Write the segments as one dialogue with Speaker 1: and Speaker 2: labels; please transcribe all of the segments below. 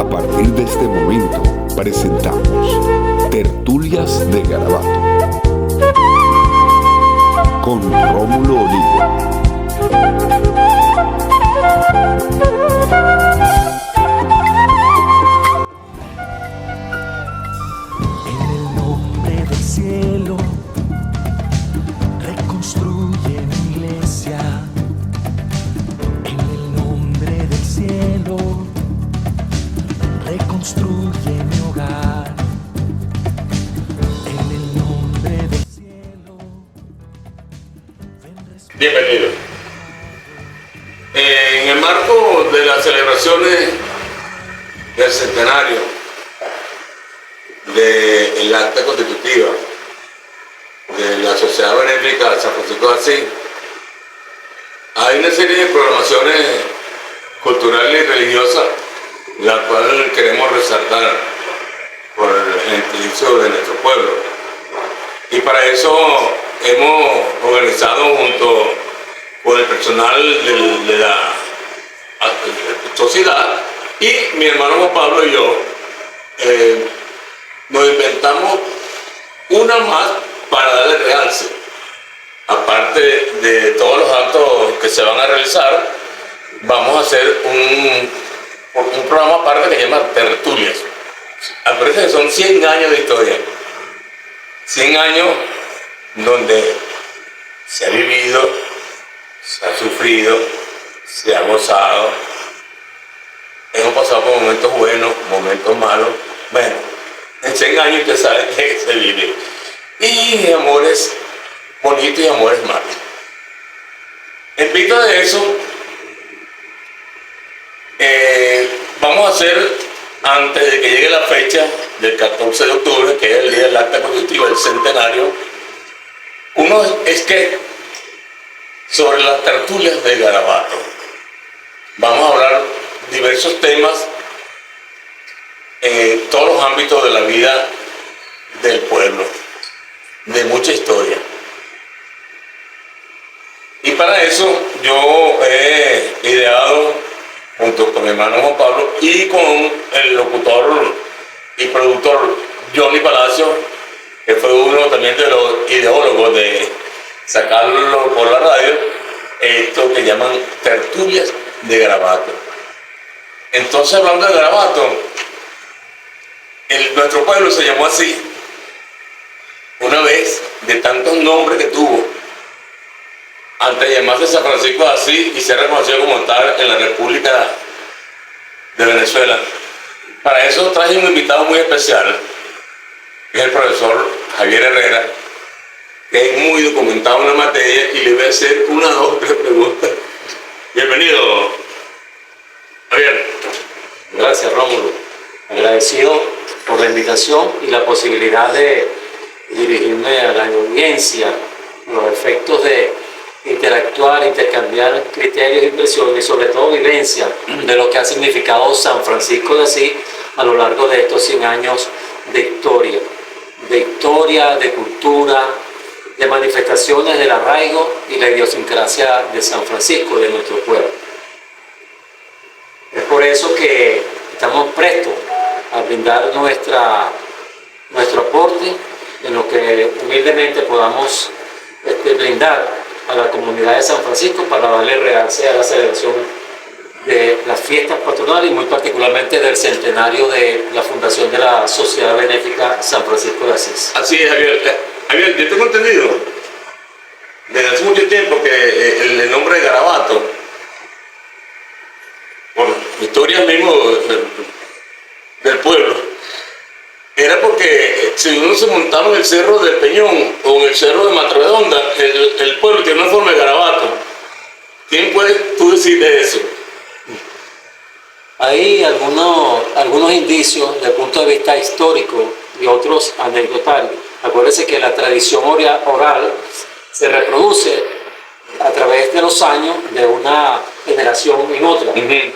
Speaker 1: A partir de este momento presentamos Tertulias de Garabato con Rómulo Olivo.
Speaker 2: En el nombre del cielo, reconstruye mi iglesia. En el nombre del cielo, reconstruye mi hogar. En el nombre del cielo,
Speaker 3: Bienvenido. En el marco de las celebraciones del centenario del acta constitutiva de la Sociedad Benéfica San Francisco de Asís, hay una serie de programaciones culturales y religiosas, la cual queremos resaltar por el gentilicio de nuestro pueblo. Y para eso hemos organizado junto con el personal de la sociedad y mi hermano Juan Pablo y yo, nos inventamos una más para darle realce. Aparte de todos los actos que se van a realizar, vamos a hacer un programa aparte que se llama Tertulias. Acuérdense que son 100 años de historia. 100 años donde se ha vivido, se ha sufrido, se ha gozado. Hemos pasado por momentos buenos, momentos malos. Bueno, en 100 años usted sabe que se vive. Y amores bonitos y amores malos. En vista de eso, vamos a hacer, antes de que llegue la fecha del 14 de octubre, que es el día del acta constitutiva del centenario, uno es que sobre las tertulias de Garabato. Vamos a hablar diversos temas en todos los ámbitos de la vida del pueblo, de mucha historia. Y para eso yo he ideado, junto con mi hermano Juan Pablo y con el locutor y productor Johnny Palacio, que fue uno también de los ideólogos de sacarlo por la radio, esto que llaman Tertulias de Garabato. Entonces, hablando de Garabato, nuestro pueblo se llamó así una vez de tantos nombres que tuvo antes de llamarse San Francisco de Asís y ser reconocido como tal en la República de Venezuela. Para eso traje un invitado muy especial, que es el profesor Javier Herrera, que es muy documentado en la materia, y le voy a hacer una o dos preguntas. Bienvenido, Javier.
Speaker 4: Gracias, Rómulo. Agradecido por la invitación y la posibilidad de dirigirme a la audiencia, los efectos de interactuar, intercambiar criterios, impresiones y sobre todo vivencia de lo que ha significado San Francisco de Asís a lo largo de estos 100 años de historia, de cultura, de manifestaciones del arraigo y la idiosincrasia de San Francisco, de nuestro pueblo. Es por eso que estamos prestos a brindar nuestro aporte en lo que humildemente podamos brindar a la comunidad de San Francisco para darle realce a la celebración de las fiestas patronales y muy particularmente del centenario de la fundación de la Sociedad Benéfica San Francisco de Asís.
Speaker 3: Así es, Javier. Javier, yo tengo entendido desde hace mucho tiempo que el nombre de Garabato, por historias mismo del pueblo, era porque si uno se montaba en el cerro del Peñón o en el cerro de Matredonda, el pueblo tiene una forma de garabato. ¿Quién puedes tú decir de eso?
Speaker 4: Hay algunos indicios desde el punto de vista histórico y otros anecdotarios. Acuérdense que la tradición oral se reproduce a través de los años de una generación en otra. Desde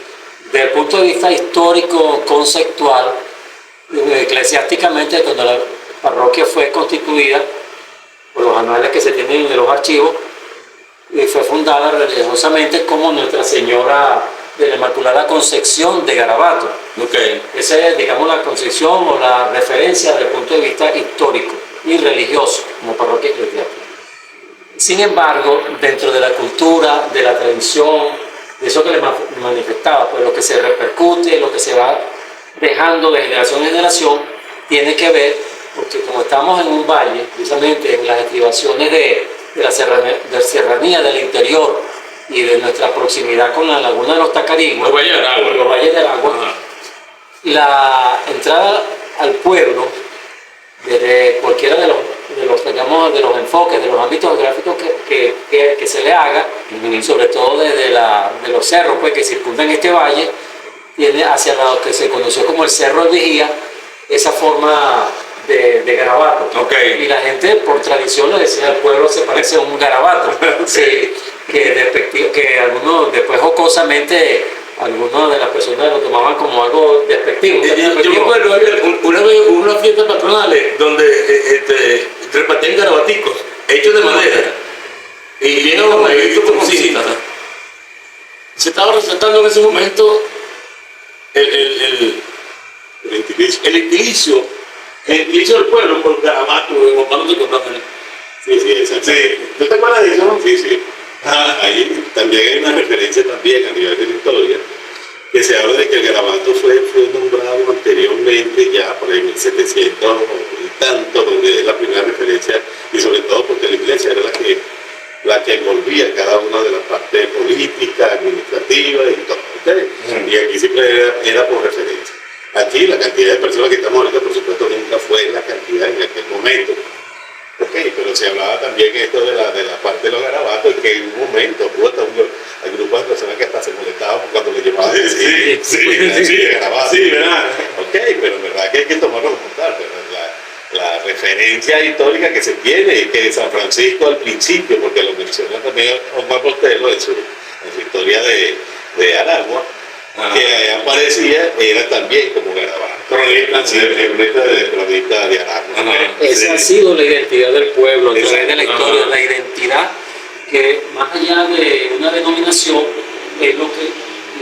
Speaker 4: el punto de vista histórico, conceptual, eclesiásticamente, cuando la parroquia fue constituida, por los anuales que se tienen de los archivos, fue fundada religiosamente como Nuestra Señora de la Inmaculada Concepción de Garabato.
Speaker 3: Ok.
Speaker 4: Esa es, digamos, la concepción o la referencia desde el punto de vista histórico y religioso como parroquia eclesiástica. Sin embargo, dentro de la cultura, de la tradición, de eso que le manifestaba, pues lo que se repercute, lo que se va dejando de generación en generación, tiene que ver, porque como estamos en un valle, precisamente en las estribaciones de la serranía del interior y de nuestra proximidad con la laguna de los Tacarigües,
Speaker 3: Los valles del agua.
Speaker 4: los valles del agua,
Speaker 3: Ajá.
Speaker 4: la entrada al pueblo, desde cualquiera digamos, de los enfoques, de los ámbitos geográficos que se le haga, sobre todo desde de los cerros pues, que circundan este valle, tiene hacia lo que se conoció como el Cerro del Vigía, esa forma de garabato.
Speaker 3: Okay.
Speaker 4: Y la gente por tradición le decía al pueblo se parece a un garabato. Sí, que algunos después jocosamente algunas de las personas lo tomaban como algo despectivo.
Speaker 3: Yo me acuerdo, una vez hubo una fiesta patronales donde repartían garabaticos hechos de madera y bien armaditos con cinta. Se estaba resaltando en ese momento el gentilicio del pueblo por garabato, cuando te contaban.
Speaker 5: Sí, exacto.
Speaker 3: Sí. ¿Tú te acuerdas de eso?
Speaker 5: Sí, sí. Ahí también hay una referencia también a nivel de la historia, que se habla de que el garabato fue nombrado anteriormente, ya por el 1700 y tanto, donde es la primera referencia, y sobre todo porque la iglesia era la que envolvía cada una de las partes políticas, administrativas y todo. ¿Okay? Y aquí siempre era por referencia. Aquí la cantidad de personas que estamos ahorita, por supuesto, nunca fue la cantidad en aquel momento. Okay, pero se hablaba también esto de la parte de los garabatos, que en un momento hubo hasta hay grupos de personas que hasta se molestaban cuando le llevaban garabatos.
Speaker 3: Sí, ¿verdad?
Speaker 5: Ok, pero en verdad que hay que tomarlo como tal, pero la referencia histórica que se tiene, que San Francisco al principio, porque lo menciona también Omar Portelo en su historia de Aragua, que ahí aparecía, era también como garabato. Cronista de Aragua.
Speaker 4: Esa ha sido la identidad del pueblo, a través de la historia, la identidad que más allá de una denominación es lo que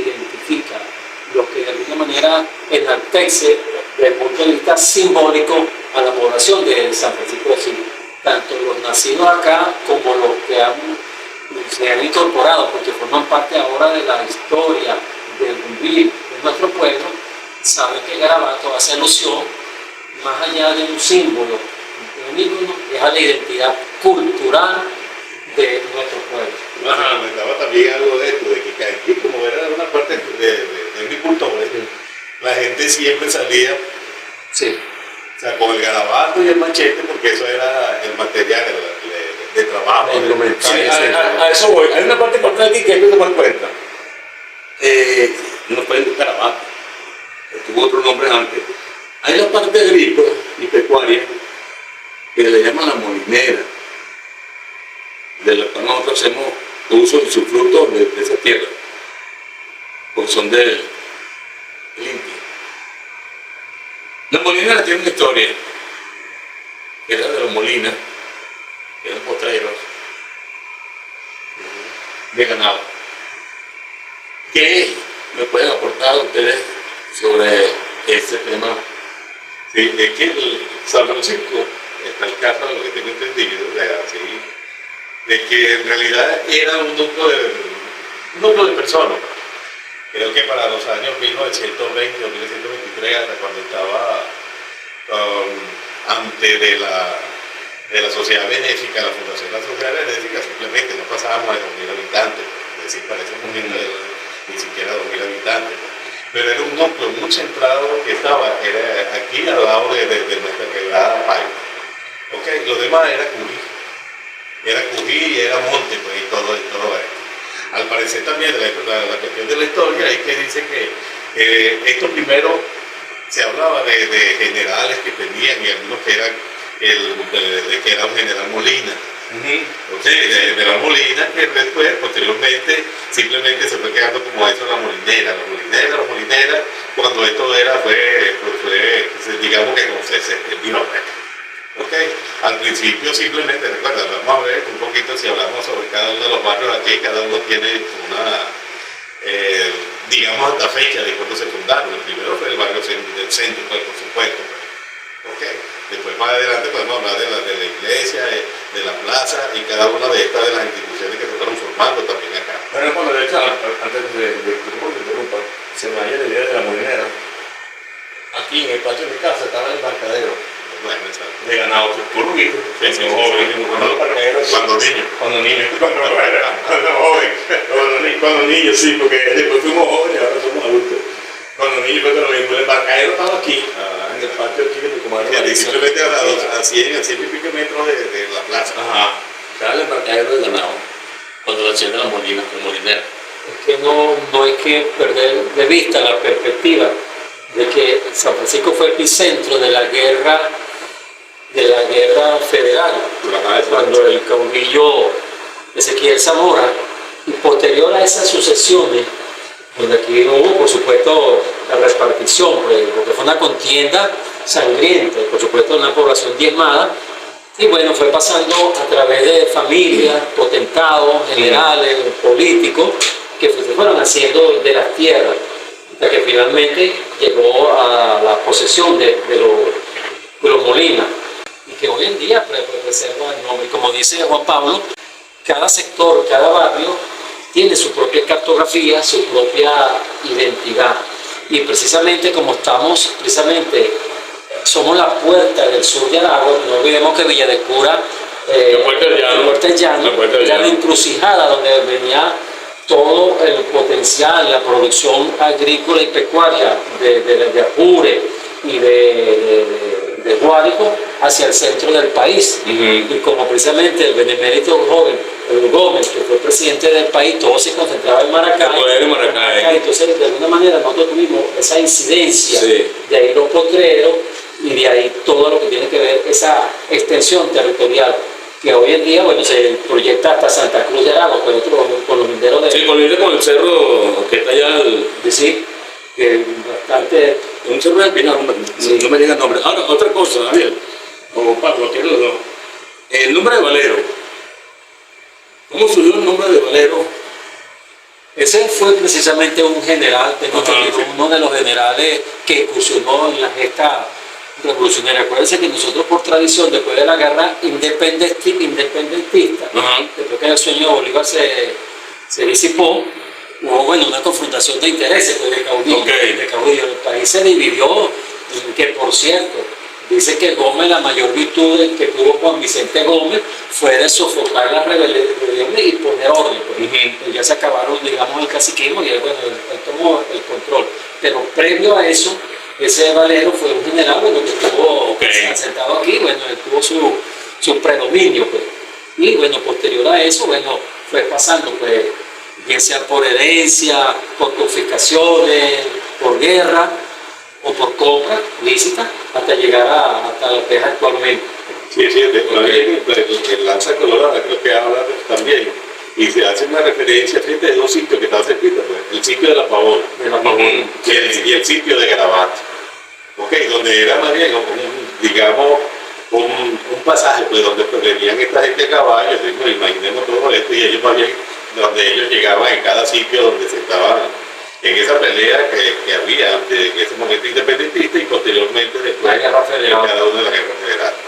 Speaker 4: identifica, lo que de alguna manera enaltece desde el punto de vista simbólico a la población de San Francisco de Asís, tanto los nacidos acá como los que se han incorporado, porque forman parte ahora de la historia del vivir de nuestro pueblo, saben que el garabato hace alusión, más allá de un símbolo, de un ícono, es a la identidad cultural de nuestro pueblo.
Speaker 5: Comentaba también algo de esto, de que aquí, como era una parte de agricultores, la gente siempre salía o sea, con el garabato y el machete, porque eso era el material de trabajo.
Speaker 3: A eso voy. Hay una parte importante aquí que hay que tomar en cuenta. No fue el garabato, tuvo otros nombres antes. Hay la parte agrícola y pecuaria que le llaman la molinera, de la cual nosotros hacemos uso y usufructo de esa tierra, por son del limpio. La molinera tiene una historia, que era de los molinas, que eran potreros de ganado. ¿Qué me pueden aportar ustedes sobre este tema?
Speaker 5: Sí, es que San Francisco, está el caso de lo que tengo entendido, de que en realidad era un núcleo de personas. Creo que para los años 1920 o 1923, hasta cuando estaba antes de la sociedad benéfica, la fundación de la sociedad benéfica, simplemente no pasábamos de 2.000 habitantes, es decir, para ese momento ni siquiera 2.000 habitantes. Pero era un núcleo muy centrado que estaba, era aquí al lado de nuestra quebrada Paiva. Okay, lo demás era Cují y era monte, pues, y todo esto. Al parecer también la cuestión de la historia es que dice que esto primero se hablaba de generales que tenían, y algunos que eran que era un general Molina. De la Molina, que después, posteriormente, simplemente se fue quedando como eso, la molinera, cuando esto fue digamos que como se extendió. Al principio simplemente, recuerda, vamos a ver un poquito si hablamos sobre cada uno de los barrios aquí, cada uno tiene una digamos, hasta fecha de cuando se fundaron. El primero fue el barrio del centro, pues, por supuesto. Okay. Después, más adelante, podemos hablar de la iglesia, de la plaza y cada una de estas de las instituciones que se fueron formando también acá.
Speaker 3: Bueno, cuando de hecho, antes de que interrumpa, se me vaya la idea de la molinera. Aquí en el patio de mi casa estaba el embarcadero.
Speaker 5: Bueno, exacto.
Speaker 3: De ganado, por un hijo,
Speaker 5: Cuando niño.
Speaker 3: Cuando niño, sí, porque después fuimos jóvenes, ahora somos adultos. Cuando niño fue que lo mismo, el embarcadero estaba aquí, en el patio aquí de mi comadre.
Speaker 5: Simplemente a 100 y pico metros de la plaza.
Speaker 3: Ajá, estaba el embarcadero de ganado, cuando lo hacían de la molinera.
Speaker 4: Es que no hay que perder de vista la perspectiva de que San Francisco fue epicentro de la guerra federal, cuando el caudillo Ezequiel Zamora, y posterior a esas sucesiones, donde aquí no hubo, por supuesto, la repartición, porque fue una contienda sangrienta, por supuesto, una población diezmada, y bueno, fue pasando a través de familias, potentados, generales, políticos, que se fueron haciendo de las tierras, hasta que finalmente llegó a la posesión de los Molinas, y que hoy en día preserva el nombre. Y como dice Juan Pablo, cada sector, cada barrio tiene su propia cartografía, su propia identidad. Y precisamente como somos la puerta del sur de Aragua, no olvidemos que Villa de Cura,
Speaker 3: La Puerta del Llano,
Speaker 4: era la encrucijada donde venía todo el potencial, la producción agrícola y pecuaria de Apure y de Guárico hacia el centro del país. Y como precisamente el benemérito joven, el Gómez, que fue presidente del país, todo se concentraba en Maracay. Entonces, de alguna manera, nosotros tuvimos esa incidencia, de ahí los potreros y de ahí todo lo que tiene que ver esa extensión territorial, que hoy en día, bueno, se proyecta hasta Santa Cruz de Aragua, con los minderos de...
Speaker 3: Sí, con el cerro que está allá,
Speaker 4: sí, que bastante...
Speaker 3: un cerro de Pinar, no me llega el nombre. Ahora, otra cosa, Daniel, o Pablo, tienen los dos. El nombre de Valero. ¿Cómo surgió el nombre de Valero?
Speaker 4: Ese fue precisamente un general, uno de los generales que incursionó en la gesta revolucionaria. Acuérdense que nosotros, por tradición, después de la guerra independentista, después que el sueño de Bolívar se disipó, hubo una confrontación de intereses de caudillo. El país se dividió, que por cierto, dice que Gómez, la mayor virtud que tuvo Juan Vicente Gómez fue de sofocar las rebeliones y poner orden. Pues ya se acabaron, digamos, el caciquismo y él tomó el control. Pero previo a eso, ese Valero fue un general que estuvo sentado aquí, él tuvo su predominio. Pues. Y posterior a eso, fue pasando, bien sea por herencia, por confiscaciones, por guerra o por compra lícita, hasta llegar hasta lo que es actualmente.
Speaker 5: Sí, el Lanza Colorada creo que habla también, y se hace una referencia frente a dos sitios que están cerquitas, el sitio de La Pavona, y el sitio de Garabato, donde era más bien un pasaje donde venían esta gente a caballo, imaginemos todo esto, y ellos más bien, donde ellos llegaban en cada sitio donde se estaban en esa pelea que había en ese momento independentista y posteriormente después
Speaker 4: la guerra federal.
Speaker 5: Cada una de las guerras federales.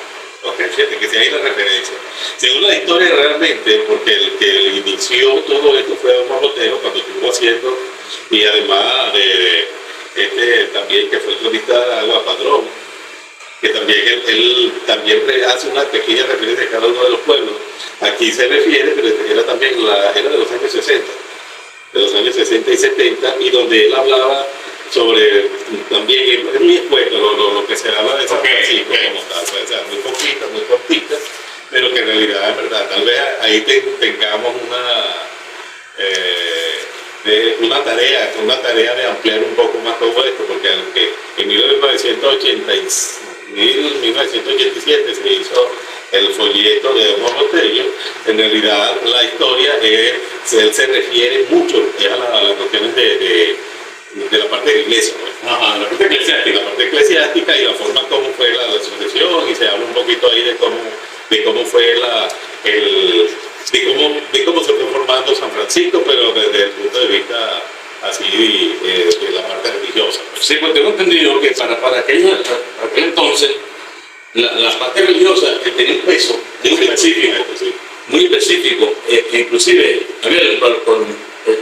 Speaker 5: Fíjate que si hay la referencia. Según la historia realmente, porque el que inició todo esto fue Don Botero cuando estuvo haciendo, y además de también que fue el cronista de Agua Padrón, que también él también hace una pequeña referencia a cada uno de los pueblos. Aquí se refiere, pero era también era de los años 60. De los años 60 y 70, y donde él hablaba sobre, también, es muy expuesto lo que se habla de San Francisco como tal, o sea, muy cortita, pero que en realidad, en verdad, tal vez ahí tengamos una tarea de ampliar un poco más todo esto, porque aunque en 1987 se hizo el folleto de Don Botello, en realidad la historia él se refiere mucho a las cuestiones de la parte de la iglesia, la parte eclesiástica y la forma como fue la sucesión, y se habla un poquito ahí de cómo fue de cómo se fue formando San Francisco, pero desde el punto de vista así de la parte religiosa.
Speaker 3: Sí, pues tengo entendido que para aquel entonces la parte religiosa tenía un peso muy específico, inclusive, Gabriel, con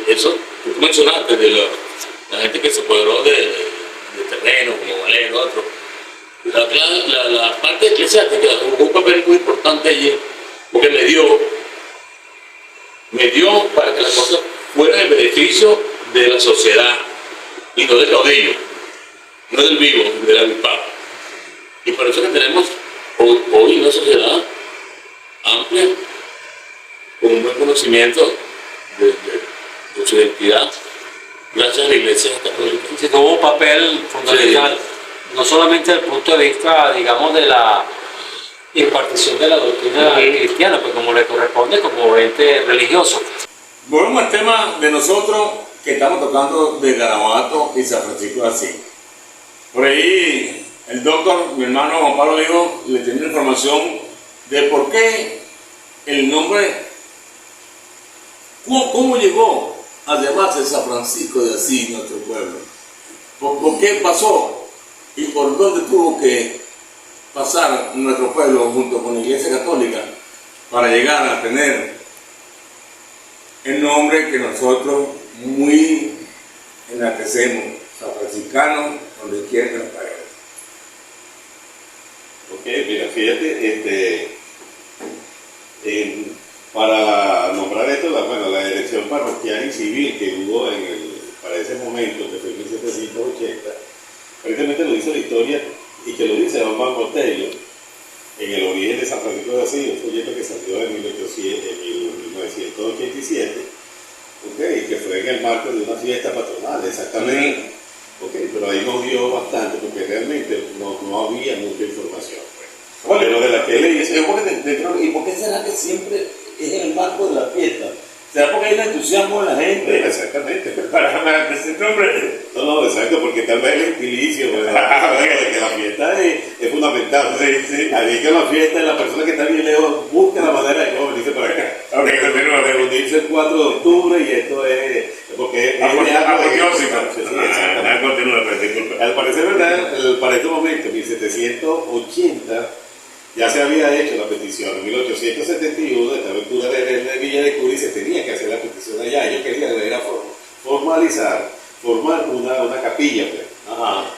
Speaker 3: eso que tú mencionaste de la gente que se apoderó de terreno, como Valero, otro. La parte eclesiástica jugó un papel muy importante allí, porque me dio para que la cosa fuera en beneficio de la sociedad y no del caudillo, no del vivo, del avispado. Y por eso que tenemos hoy una sociedad amplia, con un buen conocimiento de su identidad, gracias a la Iglesia Católica.
Speaker 4: Sí, tuvo un papel fundamental, no solamente desde el punto de vista, digamos, de la impartición de la doctrina cristiana, pues como le corresponde como ente religioso.
Speaker 3: Volvemos al tema de nosotros que estamos tocando de Garabato y San Francisco de Asís. Por ahí el doctor, mi hermano Juan Pablo Vivo, le tiene información de por qué el nombre, cómo llegó a llamarse San Francisco de Asís, nuestro pueblo. ¿Por qué pasó? ¿Y por dónde tuvo que pasar nuestro pueblo junto con la Iglesia Católica para llegar a tener el nombre que nosotros muy enaltecemos, San Franciscano, donde quiera que nos paguemos?
Speaker 5: Ok, mira, fíjate, para nombrar esto, la elección parroquial y civil que hubo para ese momento, que fue en 1780, precisamente lo dice la historia y que lo dice Don Juan Botello en el origen de San Francisco de Asís, un folleto que salió en 1987, okay, que fue en el marco de una fiesta patronal, exactamente. Okay, pero ahí nos dio bastante, porque realmente no había mucha información. Pues. Pero de la que leí,
Speaker 6: ¿y por qué será que siempre es en el marco de la fiesta? ¿Será porque hay un entusiasmo de la gente?
Speaker 5: Exactamente.
Speaker 6: Para que ese nombre...
Speaker 5: No, exacto, porque tal vez el gentilicio, pues, de que la fiesta es fundamental. Sí. Así que la fiesta, la persona que está bien lejos busca la manera de cómo venirse para acá. Reunirse el 4 de octubre y esto es... Porque al parecer, ¿verdad? Para este momento, en 1780, ya se había hecho la petición. En 1871, esta aventura de Villa de Curi, se tenía que hacer la petición allá. Ellos querían formar una capilla, pues.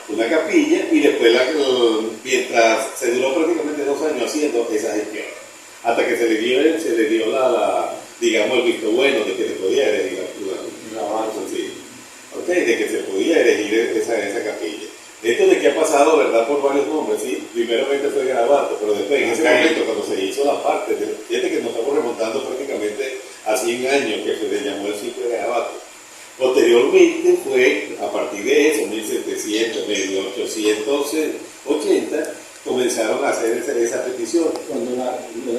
Speaker 5: Una capilla, y después, mientras se duró prácticamente 2 años haciendo esa gestión, hasta que se le dio digamos, el visto bueno de que se podía elegir de que se podía elegir esa capilla. Esto de que ha pasado, ¿verdad?, por varios nombres, sí. Primeramente fue Garabato, pero después, en ese momento, cuando se hizo la parte, fíjate que nos estamos remontando prácticamente a 100 años que se le llamó el sitio de Garabato. Posteriormente fue, a partir de eso, 1880, comenzaron a hacer esa petición.
Speaker 6: Cuando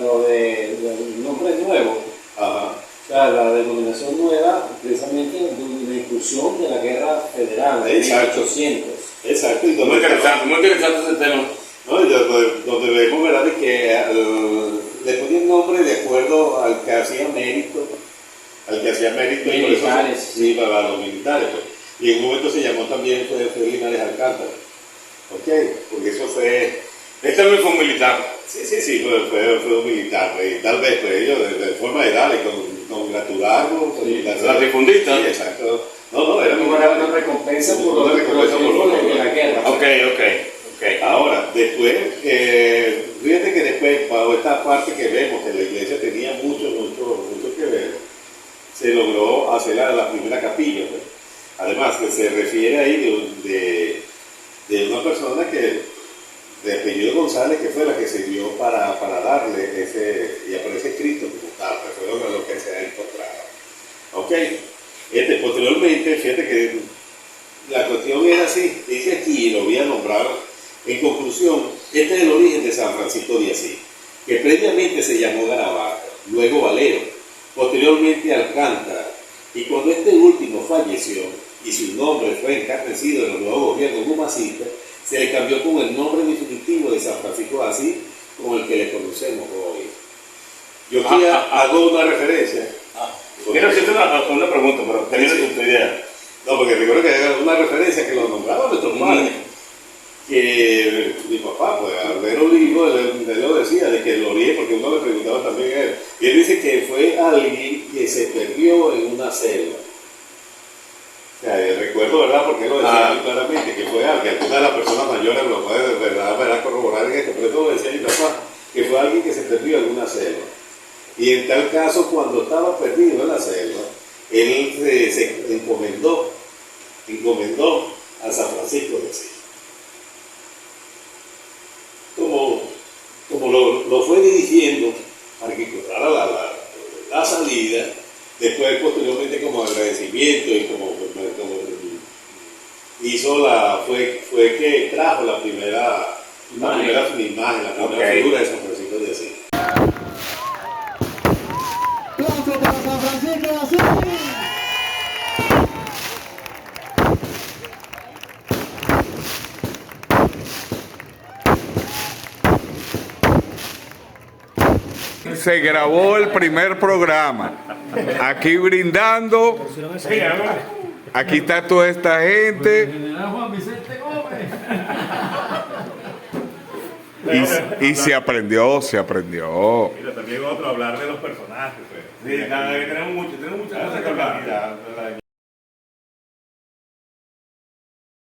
Speaker 6: lo del nombre nuevo, o sea, la denominación nueva, precisamente la inclusión de la guerra federal de 1800.
Speaker 5: Exacto.
Speaker 3: Muy interesante ese tema.
Speaker 5: ¿No? Y donde vemos, ¿verdad?, de que le ponían nombre de acuerdo al que hacía mérito.
Speaker 6: Militares.
Speaker 5: Sí, para los militares. Pues. Y en un momento se llamó también fue Linares Alcántara. Porque eso fue...
Speaker 3: Este también fue un militar.
Speaker 5: Sí, fue un militar. Pues, y tal vez pues, ellos de forma de darle, congratularlo.
Speaker 3: La difundista.
Speaker 5: Sí, exacto. No, era
Speaker 6: una recompensa por los de la guerra.
Speaker 3: Ok.
Speaker 5: Ahora, después, fíjate que después, bajo esta parte que vemos que la iglesia tenía mucho que ver, se logró hacer la primera capilla. Pues. Además, que se refiere ahí de una persona de apellido González, que fue la que se dio para darle y aparece escrito como tal, pues fue lo que se ha encontrado. Posteriormente, fíjate que la cuestión era así, dice aquí, y lo voy a nombrar en conclusión, este es el origen de San Francisco de Asís, que previamente se llamó Garabato, luego Valero, posteriormente Alcántara, y cuando este último falleció y su nombre fue encarnecido en los nuevos gobiernos humacistas, se le cambió con el nombre definitivo de San Francisco de Asís, con el que le conocemos hoy. Yo aquí hago una referencia.
Speaker 3: Quiero hacerte una pregunta, pero teniendo tu idea.
Speaker 5: No, porque recuerdo que había una referencia que lo nombraba nuestro padre. Que mi papá, pues al ver un libro, él lo decía, de que lo leí, porque uno le preguntaba también a él. Y él dice que fue alguien que se perdió en una selva. O sea, recuerdo, ¿verdad? Porque él lo decía muy claramente, que fue alguien, alguna de las personas mayores lo puede, ¿verdad? Corroborar en esto, pero esto lo decía mi papá, que fue alguien que se perdió en una selva. Y en tal caso, cuando estaba perdido en la selva, él se encomendó a San Francisco de Asís. Como lo fue dirigiendo para que encontrara la salida, después posteriormente como agradecimiento y como hizo fue que trajo la primera imagen, la primera figura de San Francisco de Asís.
Speaker 7: ¡Aplauso para San Francisco de Asís!
Speaker 1: Se grabó el primer programa. Aquí brindando. Aquí está toda esta gente. Y se aprendió.
Speaker 8: Mira, también otro, hablar de los personajes. Pues. Sí, tenemos muchas cosas que hablar.